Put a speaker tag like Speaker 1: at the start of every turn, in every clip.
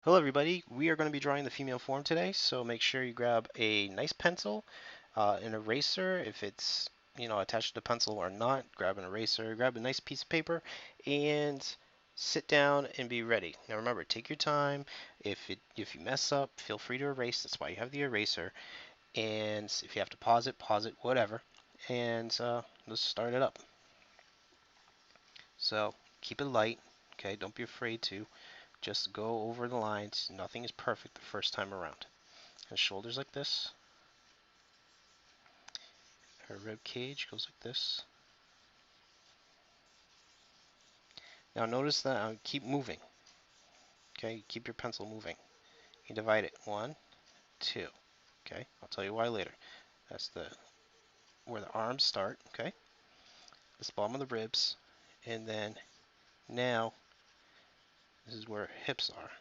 Speaker 1: Hello everybody, we are going to be drawing the female form today, so make sure you grab a nice pencil, an eraser if it's attached to the pencil or not, grab an eraser, grab a nice piece of paper, and sit down and be ready. Now remember, take your time. If you mess up, feel free to erase. That's why you have the eraser. And if you have to pause it, whatever. And let's start it up. So keep it light, okay? Don't be afraid to just go over the lines. Nothing is perfect the first time around. And shoulders like this. Her rib cage goes like this. Now notice that I keep moving. Okay, keep your pencil moving. You divide it. One, two. Okay, I'll tell you why later. That's the where the arms start. Okay, this bottom of the ribs, and then now this is where hips are.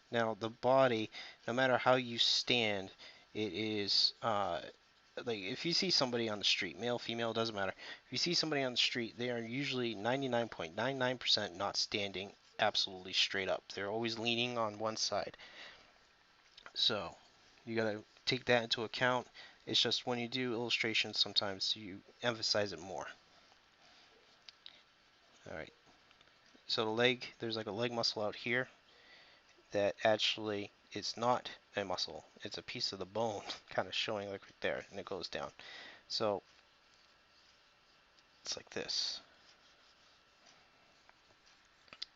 Speaker 1: Now the body, no matter how you stand, it is like if you see somebody on the street, male, female, doesn't matter. If you see somebody on the street, they are usually 99.99% not standing absolutely straight up. They're always leaning on one side. So you got to take that into account. It's just when you do illustrations, sometimes you emphasize it more. All right. So the leg, there's like a leg muscle out here that actually is not a muscle. It's a piece of the bone kind of showing like right there, and it goes down. So it's like this.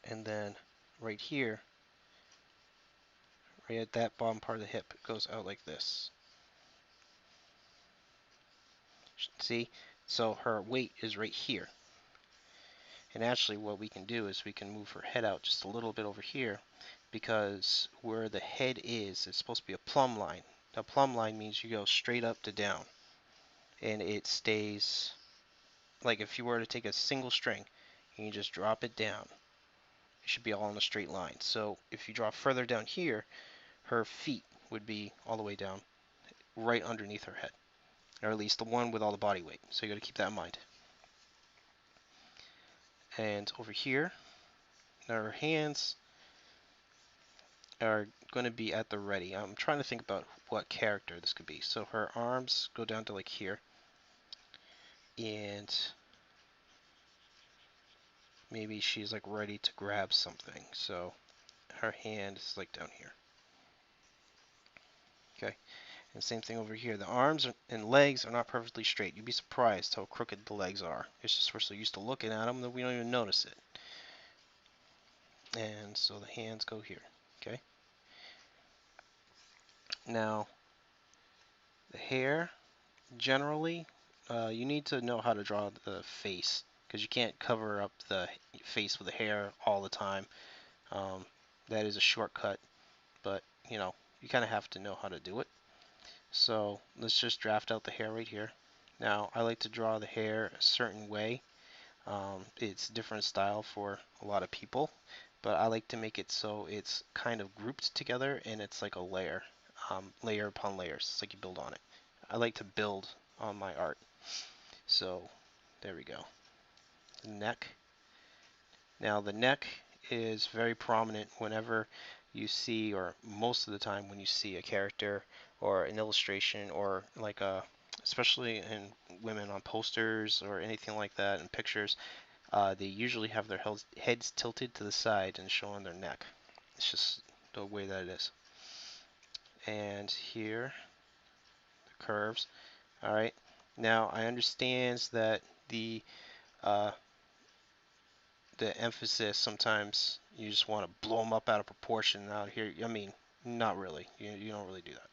Speaker 1: And then right here, right at that bottom part of the hip, it goes out like this. See? So her weight is right here. And actually what we can do is we can move her head out just a little bit over here because where the head is, it's supposed to be a plumb line. A plumb line means you go straight up to down. And it stays, like if you were to take a single string and you just drop it down, it should be all in a straight line. So if you draw further down here, her feet would be all the way down right underneath her head, or at least the one with all the body weight. So you got to keep that in mind. And over here, her hands are going to be at the ready. I'm trying to think about what character this could be. So her arms go down to like here, and maybe she's like ready to grab something. So her hand is like down here. Okay. And same thing over here. The arms and legs are not perfectly straight. You'd be surprised how crooked the legs are. It's just we're so used to looking at them that we don't even notice it. And so the hands go here. Okay. Now the hair, generally, you need to know how to draw the face because you can't cover up the face with the hair all the time. Um, that is a shortcut, but you kind of have to know how to do it. So let's just draft out the hair right here. Now I like to draw the hair a certain way. It's a different style for a lot of people, but I like to make it so it's kind of grouped together and it's like a layer, layer upon layers. It's like you build on it. I like to build on my art. So there we go. The neck. Now the neck is very prominent whenever you see, or most of the time when you see a character or an illustration or like a, especially in women on posters or anything like that in pictures, they usually have their heads tilted to the side and showing their neck. It's just the way that it is. And here, the curves. All right. Now I understand that the uh, the emphasis sometimes you just want to blow them up out of proportion out here. I mean, not really. You don't really do that.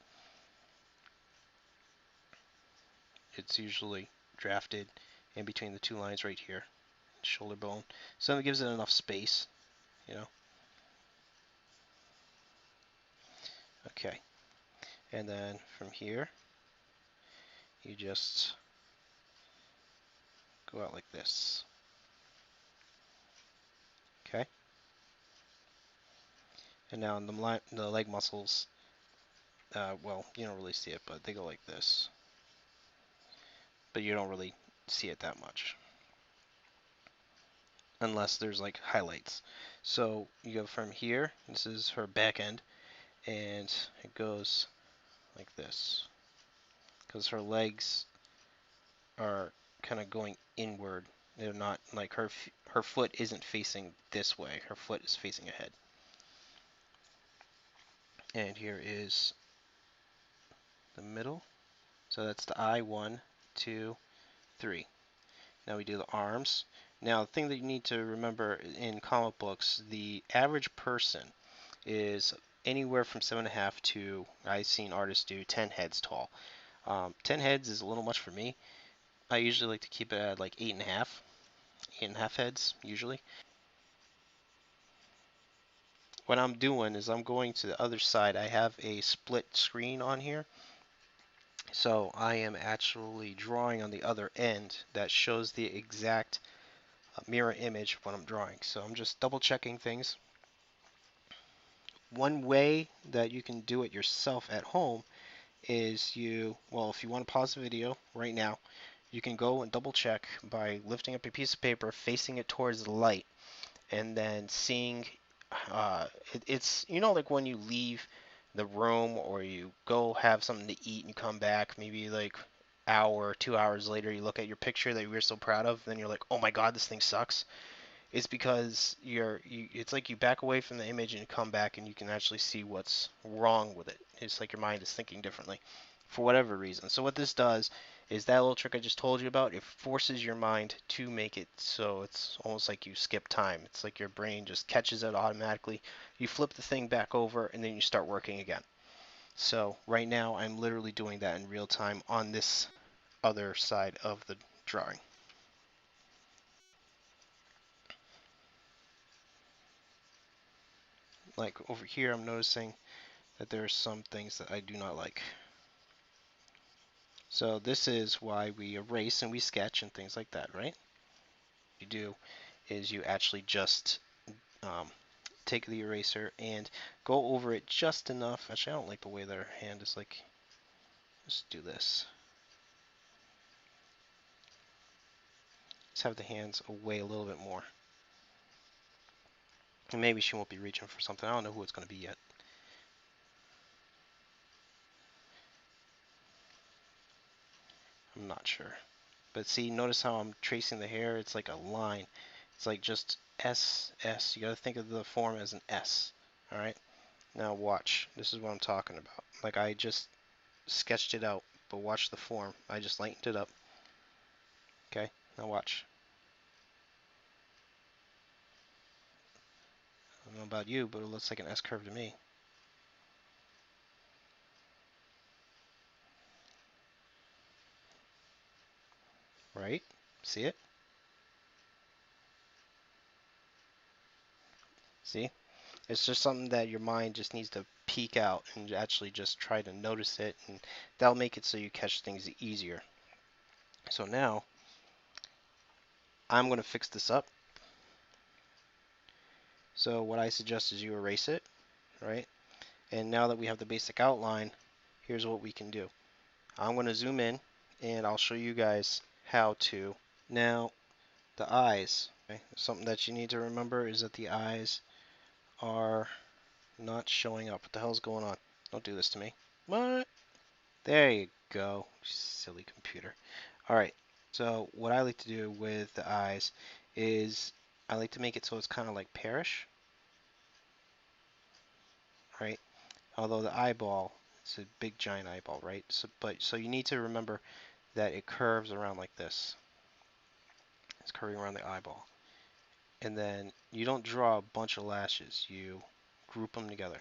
Speaker 1: It's usually drafted in between the two lines right here, shoulder bone. So it gives it enough space, you know. Okay. And then from here, you just go out like this. Okay. And now in the leg muscles, well, you don't really see it, but they go like this. But you don't really see it that much. Unless there's like highlights. So you go from here, this is her back end, and it goes like this because her legs are kind of going inward. They're not like her foot isn't facing this way. Her foot is facing ahead. And here is the middle. So that's the eye, one, two, three. Now we do the arms. Now the thing that you need to remember in comic books, the average person is anywhere from 7.5 to, I've seen artists do 10 heads tall. 10 heads is a little much for me. I usually like to keep it at like 8.5, 8.5 heads usually. What I'm doing is I'm going to the other side. I have a split screen on here. So I am actually drawing on the other end that shows the exact mirror image of what I'm drawing. So I'm just double checking things. One way that you can do it yourself at home is well, if you want to pause the video right now, you can go and double check by lifting up a piece of paper, facing it towards the light, and then seeing, it's, like when you leave the room or you go have something to eat and you come back, maybe like hour or 2 hours later, you look at your picture that you were so proud of, then you're like, oh my god, this thing sucks. It's because it's like you back away from the image and you come back and you can actually see what's wrong with it. It's like your mind is thinking differently for whatever reason. So what this does is that little trick I just told you about, it forces your mind to make it so it's almost like you skip time. It's like your brain just catches it automatically. You flip the thing back over and then you start working again. So right now I'm literally doing that in real time on this other side of the drawing. Like over here I'm noticing that there are some things that I do not like. So this is why we erase and we sketch and things like that, right? What you do is you actually just um, take the eraser and go over it just enough. Actually, I don't like the way their hand is like. Let's do this. Let's have the hands away a little bit more. And maybe she won't be reaching for something. I don't know who it's going to be yet. I'm not sure. But see, notice how I'm tracing the hair? It's like a line. It's like just S, S. You got to think of the form as an S. All right? Now watch. This is what I'm talking about. Like I just sketched it out, but watch the form. I just lightened it up. Okay? Now watch. I don't know about you, but it looks like an S curve to me. Right? See it? See? It's just something that your mind just needs to peek out and actually just try to notice it, and that'll make it so you catch things easier. So now, I'm going to fix this up. So what I suggest is you erase it, right? And now that we have the basic outline, here's what we can do. I'm going to zoom in, and I'll show you guys how to. Now, the eyes. Okay? Something that you need to remember is that the eyes are not showing up. What the hell's going on? Don't do this to me. What? There you go. Silly computer. Alright, so what I like to do with the eyes is I like to make it so it's kind of like pearish, right? Although the eyeball, it's a big giant eyeball, right? So you need to remember that it curves around like this. It's curving around the eyeball. And then you don't draw a bunch of lashes, you group them together.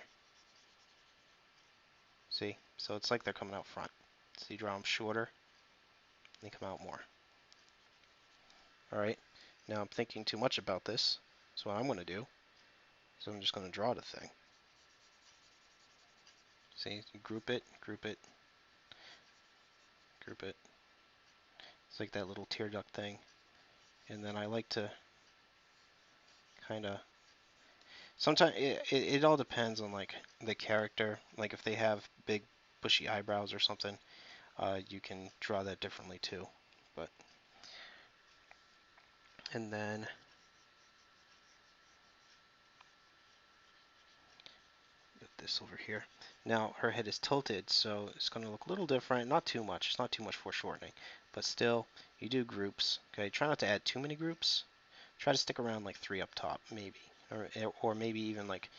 Speaker 1: See? So it's like they're coming out front. So you draw them shorter, they come out more. Alright, now I'm thinking too much about this, so what I'm going to do is I'm just going to draw the thing. See, you group it, group it, group it. It's like that little tear duct thing. And then I like to kind of, sometimes it all depends on like the character. Like if they have big bushy eyebrows or something, you can draw that differently too. But, and then this over here. Now her head is tilted, so it's going to look a little different. Not too much. It's not too much foreshortening, but still, you do groups. Okay, try not to add too many groups. Try to stick around like 3 up top, maybe, or maybe even like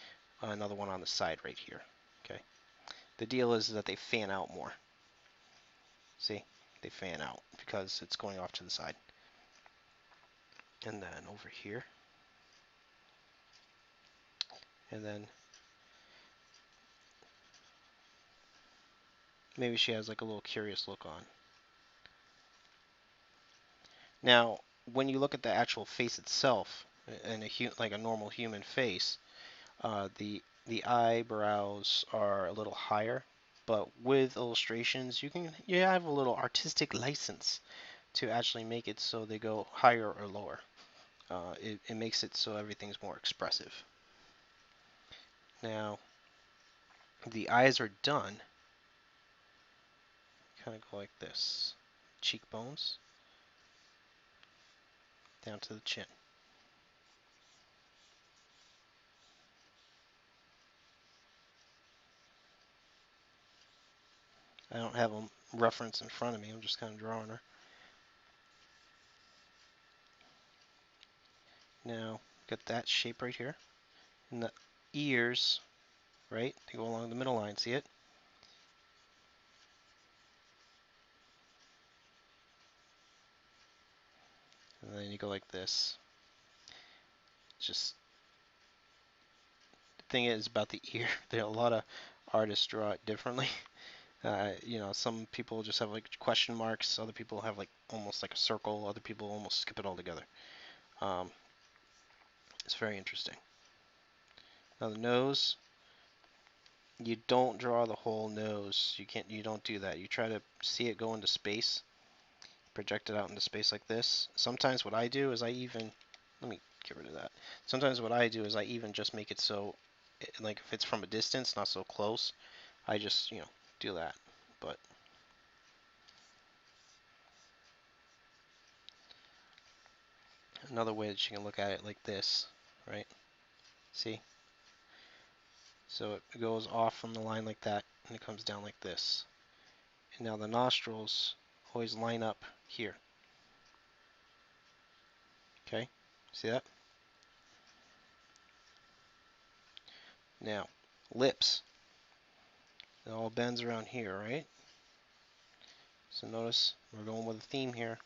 Speaker 1: another one on the side right here. Okay. The deal is that they fan out more. See, they fan out because it's going off to the side. And then over here, and then maybe she has like a little curious look on. Now, when you look at the actual face itself, in like a normal human face, the eyebrows are a little higher, but with illustrations, you have a little artistic license to actually make it so they go higher or lower. It makes it so everything's more expressive. Now, the eyes are done. Kind of go like this. Cheekbones down to the chin. I don't have a reference in front of me. I'm just kind of drawing her. Now, got that shape right here. And the ears, right? They go along the middle line. See it? And then you go like this. Just the thing is about the ear. There are a lot of artists draw it differently. Some people just have like question marks. Other people have like almost like a circle. Other people almost skip it all together. Um, it's very interesting. Now the nose, you don't draw the whole nose. You can't. You don't do that. You try to see it go into space, project it out into space like this. Sometimes what I do is let me get rid of that. Sometimes what I do is I even just make it so, like if it's from a distance, not so close, I just do that. But another way that you can look at it like this, right? See? So it goes off from the line like that, and it comes down like this. And now the nostrils always line up here. Okay? See that? Now, lips. It all bends around here, right? So notice we're going with a theme here,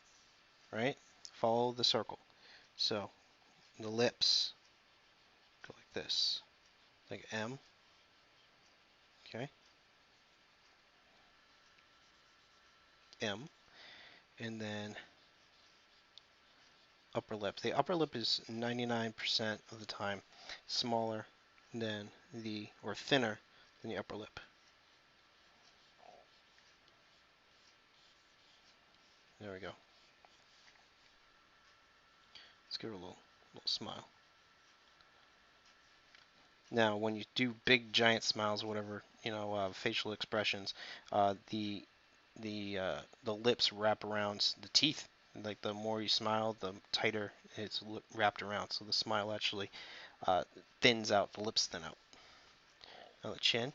Speaker 1: right? Follow the circle. So the lips go like this, like M, okay? M, and then upper lip. The upper lip is 99% of the time smaller than or thinner than the upper lip. There we go. Let's give her a little smile. Now, when you do big, giant smiles or whatever, facial expressions, the lips wrap around the teeth. Like the more you smile, the tighter it's wrapped around. So the smile actually uh, thins out. The lips thin out. Now the chin.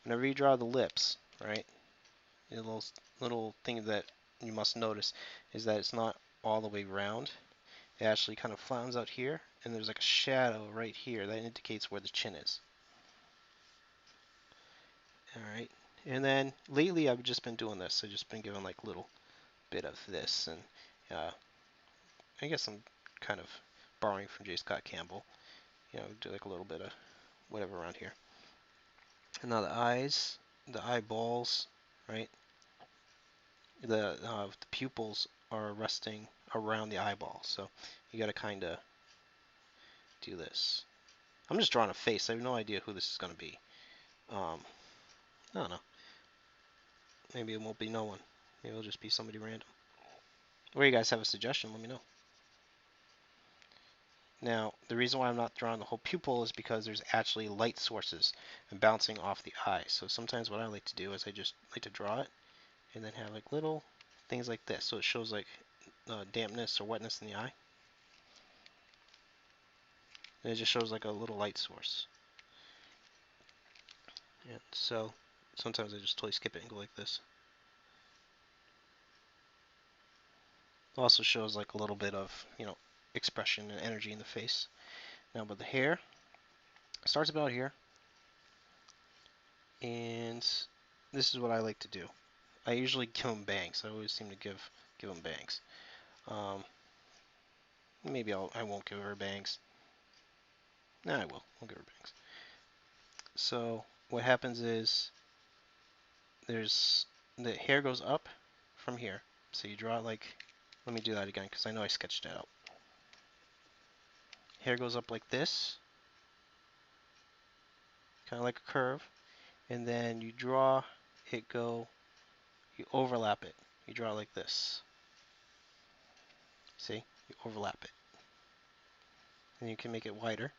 Speaker 1: Whenever you draw the lips, right, a little thing that you must notice is that it's not all the way round. It actually kind of flans out here, and there's like a shadow right here that indicates where the chin is. Alright, and then lately I've just been doing this. I've just been giving like little bit of this, and uh, I guess I'm kind of borrowing from J. Scott Campbell. Do like a little bit of whatever around here. And now the eyes, the eyeballs, right? The pupils are resting around the eyeball, so you got to kind of do this. I'm just drawing a face. I have no idea who this is going to be. I don't know. Maybe it won't be no one. Maybe it'll just be somebody random. Or you guys have a suggestion, let me know. Now, the reason why I'm not drawing the whole pupil is because there's actually light sources bouncing off the eye. So sometimes what I like to do is I just like to draw it and then have like little things like this. So it shows like dampness or wetness in the eye. And it just shows like a little light source. And so sometimes I just totally skip it and go like this. Also shows like a little bit of, expression and energy in the face. Now, but the hair starts about here, and this is what I like to do. I usually give them bangs. I always seem to give them bangs. Um, maybe I won't give her bangs. Nah, I will. I'll give her bangs. So what happens is there's the hair goes up from here. So you draw it like, let me do that again because I know I sketched it out. Hair goes up like this, kind of like a curve, and then you draw it you overlap it. You draw it like this. See? You overlap it. And you can make it wider.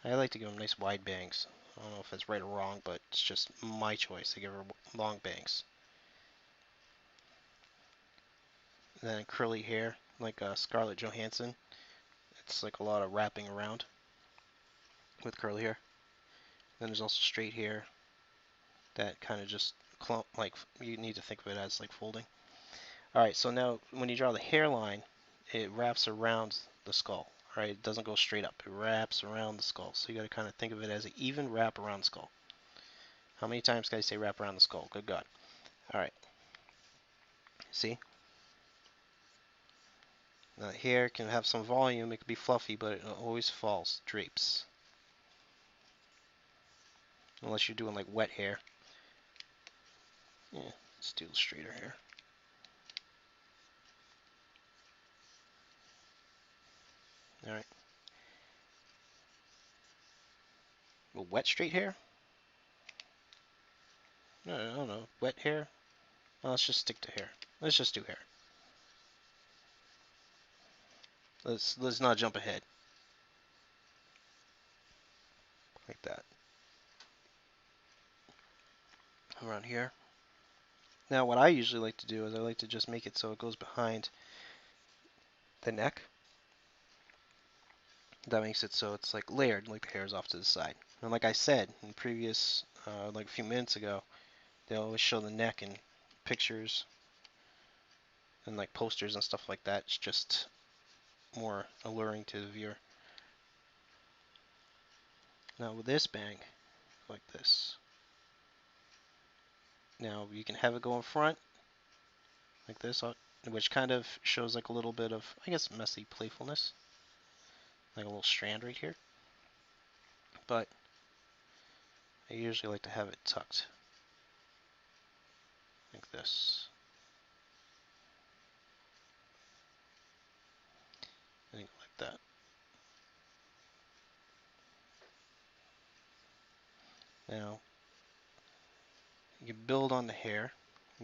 Speaker 1: I like to give them nice wide bangs. I don't know if it's right or wrong, but it's just my choice to give her long bangs. And then curly hair, like Scarlett Johansson. It's like a lot of wrapping around with curly hair. Then there's also straight hair that kind of just clump, like you need to think of it as like folding. Alright, so now when you draw the hairline, it wraps around the skull. Alright, it doesn't go straight up. It wraps around the skull. So you got to kind of think of it as an even wrap around the skull. How many times can I say wrap around the skull? Good God. Alright, see? Now the hair can have some volume. It can be fluffy, but it always falls, drapes. Unless you're doing like wet hair. Yeah, let's do straighter hair. Alright. Well, wet straight hair? No, I don't know. Wet hair? Well, let's just stick to hair. Let's just do hair. Let's not jump ahead. Like that. Around here. Now what I usually like to do is I like to just make it so it goes behind the neck. That makes it so it's like layered, like the hair is off to the side. And like I said in previous, like a few minutes ago, they always show the neck in pictures and like posters and stuff like that. It's just more alluring to the viewer. Now with this bang, like this. Now you can have it go in front, like this, which kind of shows like a little bit of, I guess, messy playfulness. Like a little strand right here. But I usually like to have it tucked, like this. And go like that. Now, you build on the hair.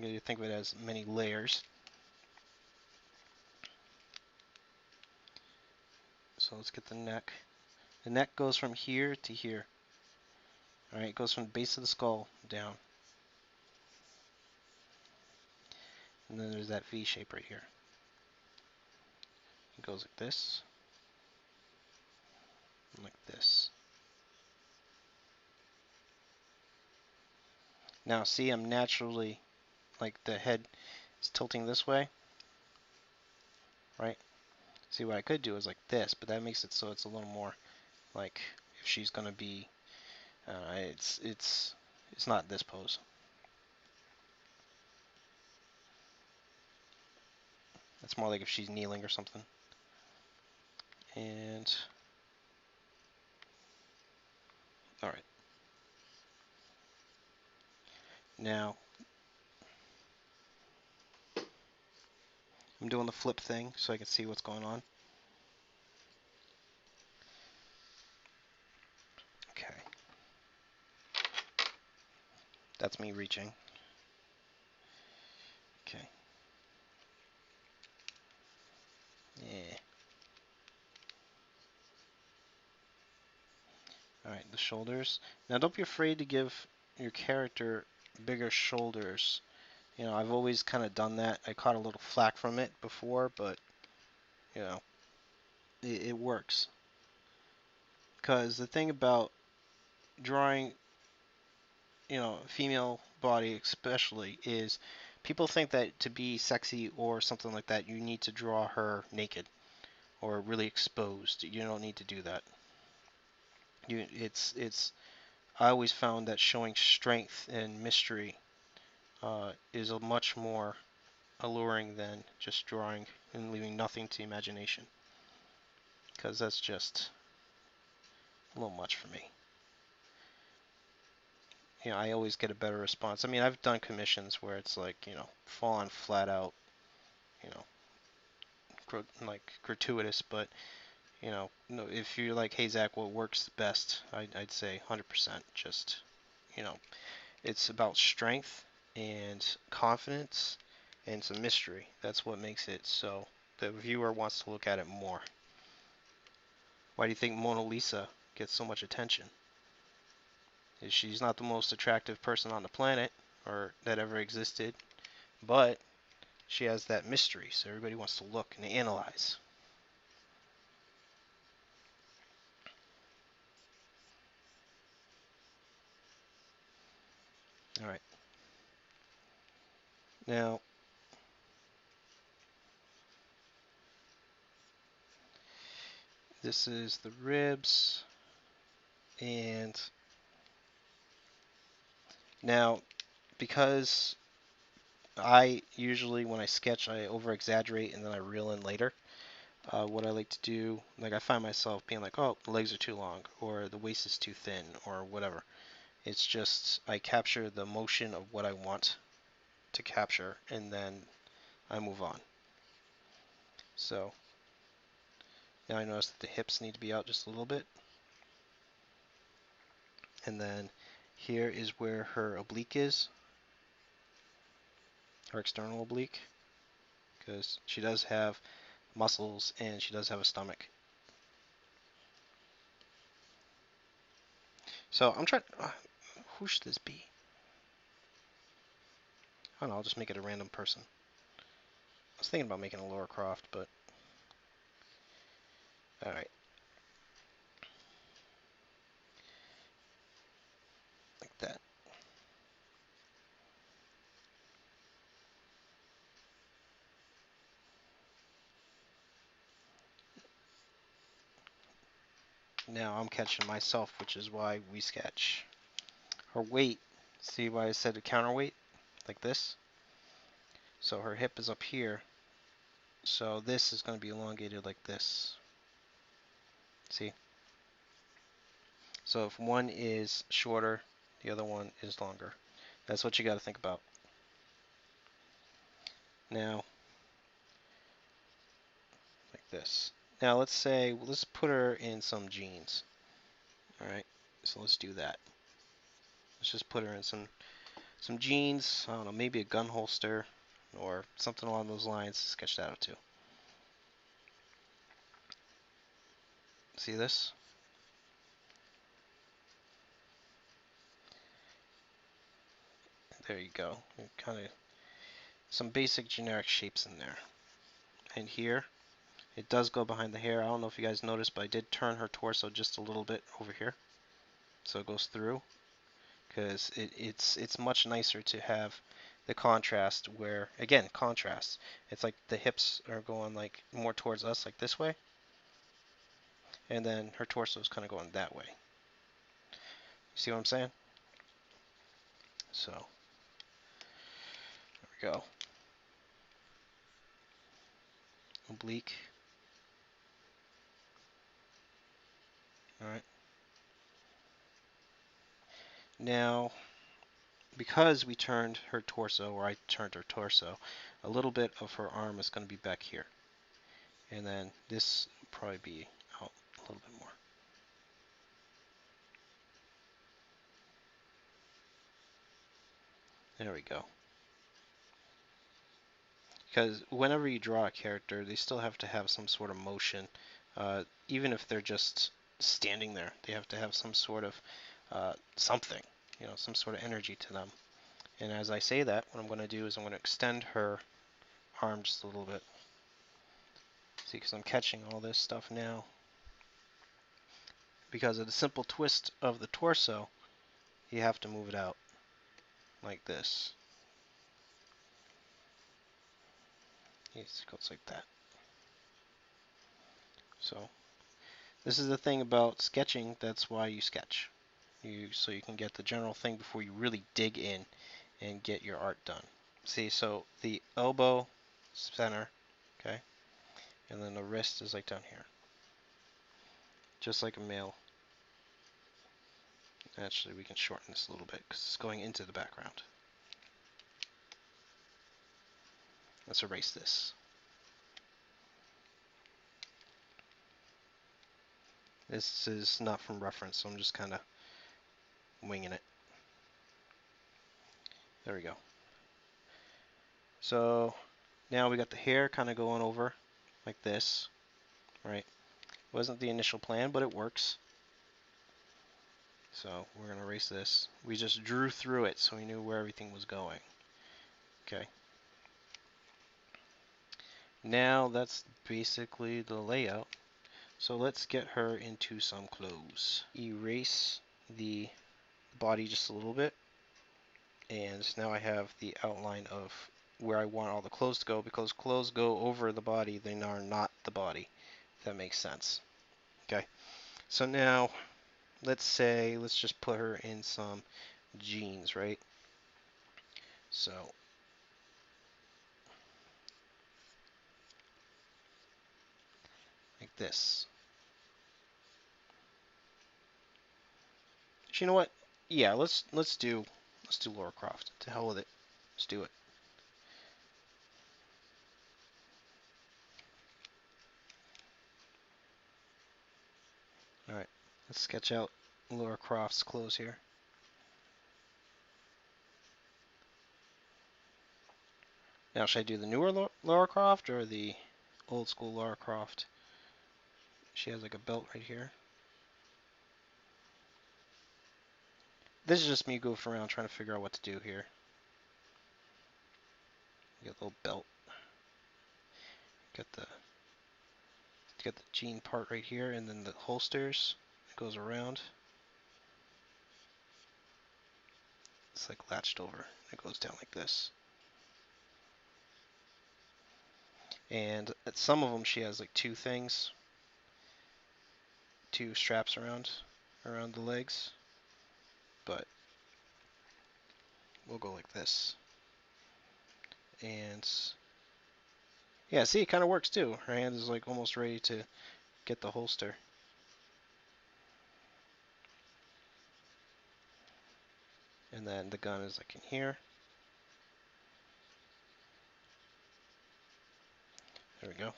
Speaker 1: You think of it as many layers. So let's get the neck. The neck goes from here to here. Alright, it goes from the base of the skull down. And then there's that V shape right here. It goes like this. And like this. Now see, I'm naturally, like the head is tilting this way. Right? See, what I could do is like this, but that makes it so it's a little more like if she's gonna be, it's not this pose. It's more like if she's kneeling or something. And alright. Now I'm doing the flip thing so I can see what's going on. Okay. That's me reaching. Okay. Yeah. Alright, the shoulders. Now don't be afraid to give your character bigger shoulders. You know, I've always kind of done that. I caught a little flack from it before, but, you know, it works. Because the thing about drawing female body especially is people think that to be sexy or something like that, you need to draw her naked or really exposed. You don't need to do that. It's I always found that showing strength and mystery is a much more alluring than just drawing and leaving nothing to imagination, because that's just a little much for me. I always get a better response. I mean, I've done commissions where it's like, fall on flat out, you know, like gratuitous, but no, if you're like, hey Zach, what works best? I'd say 100%. Just, you know, it's about strength and confidence and some mystery. That's what makes it so the viewer wants to look at it more. Why do you think Mona Lisa gets so much attention? She's not the most attractive person on the planet or that ever existed, but she has that mystery, so everybody wants to look and analyze. All right. Now, this is the ribs, and now because I usually, when I sketch, I over exaggerate and then I reel in later. What I like to do, like I find myself being like, oh, the legs are too long, or the waist is too thin, or whatever. It's just I capture the motion of what I want to capture, and then I move on. So now I notice that the hips need to be out just a little bit, and then here is where her oblique is, her external oblique, because she does have muscles and she does have a stomach. So I'm trying. Who should this be? I don't know. I'll just make it a random person. I was thinking about making a Laura Croft, but all right, like that. Now I'm catching myself, which is why we sketch. Her weight. See why I said a counterweight? Like this. So her hip is up here. So this is going to be elongated like this. See? So if one is shorter, the other one is longer. That's what you got to think about. Now, like this. Now let's say, let's put her in some jeans. Alright, so let's do that. Let's just put her in some jeans, I don't know, maybe a gun holster or something along those lines. Sketch that out too. See this? There you go. Kind of some basic generic shapes in there. And here, it does go behind the hair. I don't know if you guys noticed, but I did turn her torso just a little bit over here. So it goes through, because it's much nicer to have the contrast where, again, contrast. It's like the hips are going like more towards us, like this way, and then her torso is kind of going that way. You see what I'm saying? So there we go. Oblique. All right. Now, because we turned her torso, or I turned her torso, a little bit of her arm is going to be back here. And then this will probably be out a little bit more. There we go. Because whenever you draw a character, they still have to have some sort of motion. Even if they're just standing there, they have to have some sort of something, some sort of energy to them. And as I say that, what I'm going to do is I'm going to extend her arm just a little bit. See, because I'm catching all this stuff now. Because of the simple twist of the torso, you have to move it out. like this. It goes like that. So this is the thing about sketching. That's why you sketch. So you can get the general thing before you really dig in and get your art done. See, so the elbow center, okay, and then the wrist is like down here, just like a male. Actually, we can shorten this a little bit because it's going into the background. Let's erase this. This is not from reference, so I'm just kind of winging it. There we go. So now we got the hair kind of going over like this, right? Wasn't the initial plan, but it works. So we're going to erase this. We just drew through it so we knew where everything was going. Okay. Now that's basically the layout. So let's get her into some clothes. Erase the body just a little bit. And now I have the outline of where I want all the clothes to go, because clothes go over the body, they are not the body. If that makes sense. Okay. So now let's just put her in some jeans, right? So like this. You know what? Yeah, let's do Laura Croft. To hell with it. Let's do it. All right. Let's sketch out Laura Croft's clothes here. Now, should I do the newer Laura Croft or the old school Laura Croft? She has like a belt right here. This is just me goofing around trying to figure out what to do here. Get a little belt. Get the jean part right here, and then the holsters. It goes around. It's like latched over. It goes down like this. And at some of them, she has like two straps around the legs. But we'll go like this. And yeah, see, it kind of works too. Her hand is like almost ready to get the holster. And then the gun is like in here. There we go.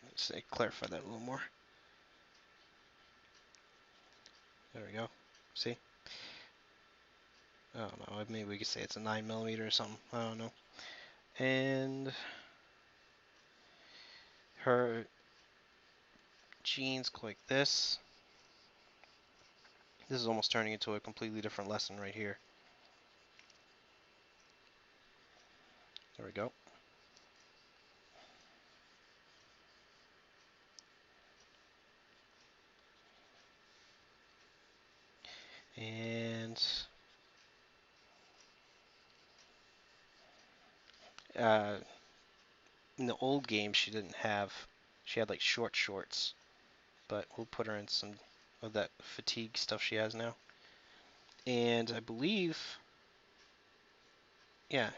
Speaker 1: Let's clarify that a little more. There we go. See? I don't know. Maybe we could say it's a 9mm or something. I don't know. And her jeans go like this. This is almost turning into a completely different lesson right here. There we go. And uh, in the old game, she had like short shorts, but we'll put her in some of that fatigue stuff she has now. And I believe, yeah,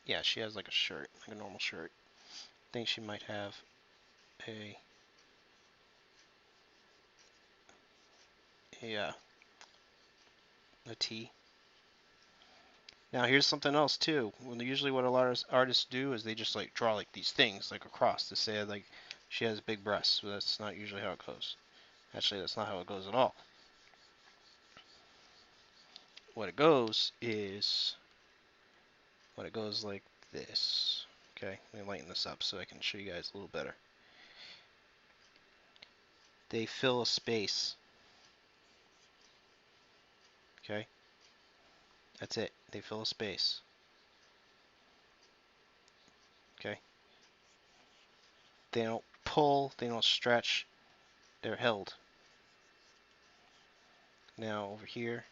Speaker 1: yeah, she has like a shirt, like a normal shirt. I think she might have a, yeah, a tee. Now here's something else too. Usually what a lot of artists do is they just like draw like these things like across to say like she has big breasts. But that's not usually how it goes. Actually, that's not how it goes at all. What it goes is what it goes like this. Okay, let me lighten this up so I can show you guys a little better. They fill a space. Okay, that's it. They fill a space. Okay, they don't pull, they don't stretch, they're held. Now over here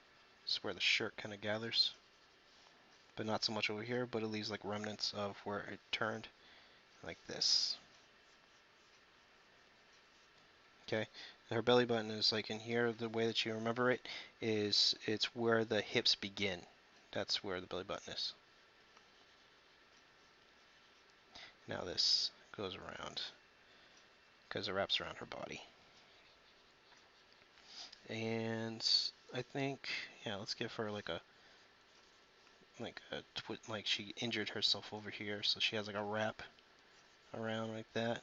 Speaker 1: is where the shirt kind of gathers, but not so much over here, but it leaves like remnants of where it turned, like this. Okay, her belly button is like in here. The way that you remember it is it's where the hips begin. That's where the belly button is. Now this goes around because it wraps around her body. And I think, yeah, let's give her like a like she injured herself over here, so she has like a wrap around like that.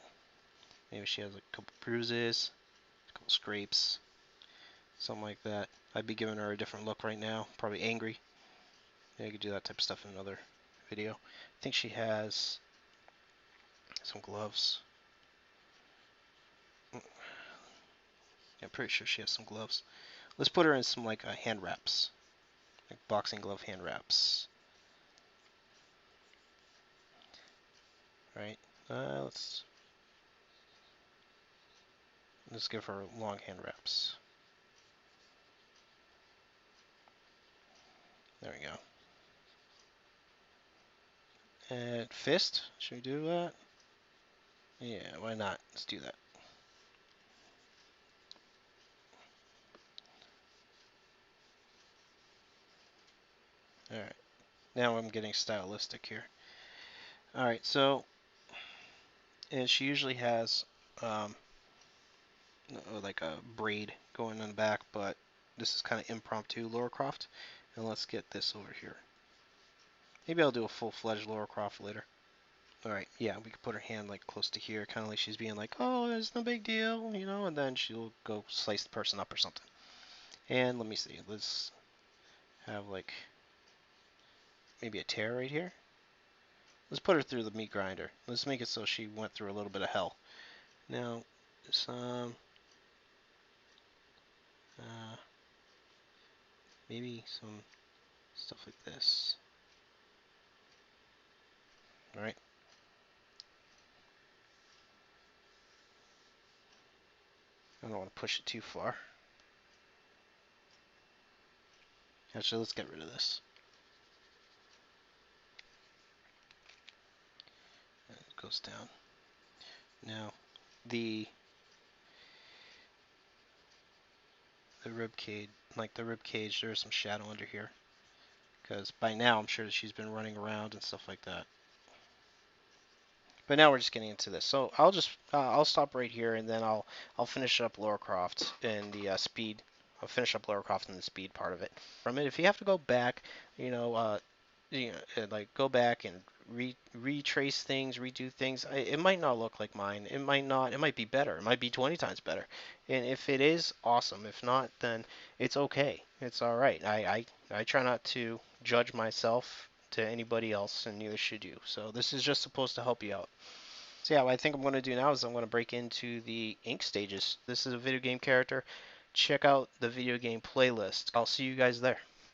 Speaker 1: Maybe she has a couple bruises, a couple scrapes, something like that. I'd be giving her a different look right now, probably angry. Yeah, you could do that type of stuff in another video. I think she has some gloves. Yeah, I'm pretty sure she has some gloves. Let's put her in some like hand wraps, like boxing glove hand wraps. Right? Let's give her long hand wraps. There we go. And fist, should we do that? Yeah, why not? Let's do that. Alright, now I'm getting stylistic here. Alright, so, and she usually has like a braid going in the back, but this is kind of impromptu Lara Croft. And let's get this over here. Maybe I'll do a full-fledged Lara Croft later. Alright, yeah, we could put her hand like close to here, kind of like she's being like, oh, it's no big deal, you know, and then she'll go slice the person up or something. And let me see, let's have like maybe a tear right here. Let's put her through the meat grinder. Let's make it so she went through a little bit of hell. Now, some, uh, maybe some stuff like this. Alright. I don't want to push it too far. Actually, let's get rid of this. And it goes down. Now, the rib cage, like the rib cage, there's some shadow under here. Because by now, I'm sure that she's been running around and stuff like that. But now we're just getting into this. So I'll stop right here, and then I'll finish up Lara Croft and the speed. I'll finish up Lara Croft and the speed part of it. From it, if you have to go back, like go back and retrace things, redo things. It might not look like mine. It might not. It might be better. It might be 20 times better. And if it is, awesome. If not, then it's okay. It's all right. I try not to judge myself to anybody else, and neither should you. So this is just supposed to help you out. So yeah, what I think I'm going to do now is I'm going to break into the ink stages. This is a video game character. Check out the video game playlist. I'll see you guys there.